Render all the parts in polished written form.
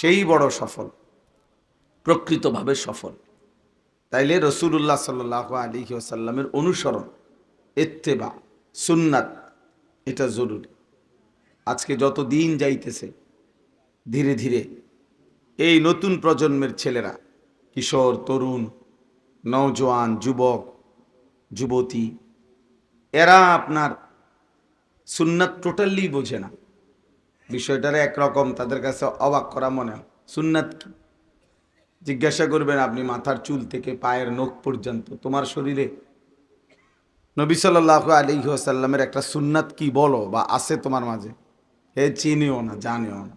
সেই বড় সফল, প্রকৃতভাবে সফল। তাইলে রাসূলুল্লাহ সাল্লাল্লাহু আলাইহি ওয়াসাল্লামের অনুসরণ, ইত্তেবা, সুন্নাত, এটা জরুরি। আজকে যত দিন যাইতেছে ধীরে ধীরে এই নতুন প্রজন্মের ছেলেরা, কিশোর, তরুণ, নওজোয়ান, যুবক, যুবতী, এরা আপনার সুন্নাত টোটালি বোঝে না। বিষয়টারে একরকম তাদের কাছে অবাক করা মনে হয়। সুন্নাত কি? জিজ্ঞাসা করবেন আপনি মাথার চুল থেকে পায়ের নখ পর্যন্ত, তোমার শরীরে নবী সাল্লাল্লাহু আলাইহি ওয়াসাল্লামের একটা সুন্নাত কি বলো, বা আছে তোমার মাঝে? হে চিনিও না, জানেও না,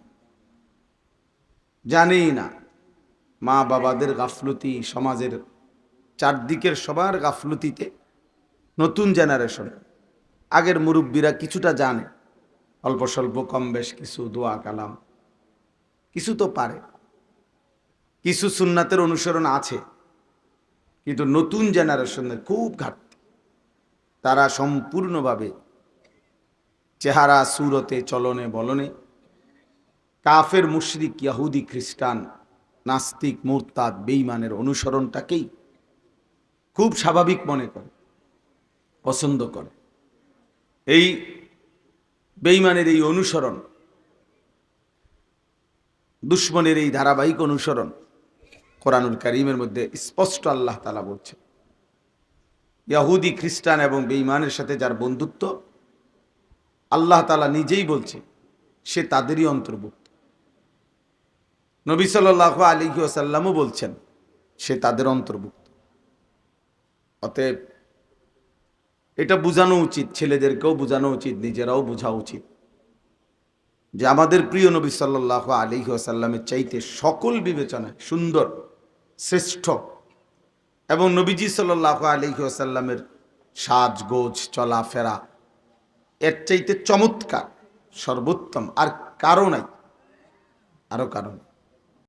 জানেই না। মা বাবাদের গাফলতি, সমাজের চারদিকের সবার গাফলতিতে নতুন জেনারেশন, আগের মুরব্বীরা কিছুটা জানে, অল্প স্বল্প কম বেশ কিছু দোয়া কালাম কিছু তো পারে, কিছু সুন্নাতের অনুসরণ আছে, কিন্তু নতুন জেনারেশনের খুব ঘাটতি। তারা সম্পূর্ণভাবে চেহারা, সুরতে, চলনে বলনে কাফের, মুশরিক, ইয়াহুদি, খ্রিস্টান, নাস্তিক, মুরতাদ, বেঈমানের অনুসরণটাকেই খুব স্বাভাবিক মনে করে, পছন্দ করে। এই বেঈমানের এই অনুসরণ, দুশ্মনের এই ধারাবাহিক অনুসরণ কোরআনুল কারীমের মধ্যে স্পষ্ট আল্লাহ তাআলা বলছেন, ইয়াহুদি, খ্রিস্টান এবং বেঈমানের সাথে যার বন্ধুত্ব, আল্লাহ তাআলা নিজেই বলছে সে তাদেরই অন্তর্ভুক্ত। নবী সাল্লাল্লাহু আলাইহি ওয়াসাল্লামও বলছেন সে তাদের অন্তর্ভুক্ত। অতএব এটা বোঝানো উচিত, ছেলেদেরকেও বোঝানো উচিত, নিজেরাও বোঝা উচিত যে আমাদের প্রিয় নবী সাল্লাল্লাহু আলাইহি ওয়াসাল্লামের চাইতে সকল বিবেচনায় সুন্দর, শ্রেষ্ঠ, এবং নবীজি সাল্লাল্লাহু আলাইহি ওয়াসাল্লামের সাজগোজ, চলাফেরা এর চাইতে চমৎকার, সর্বোত্তম আর কারো নাই, আরো কারণ।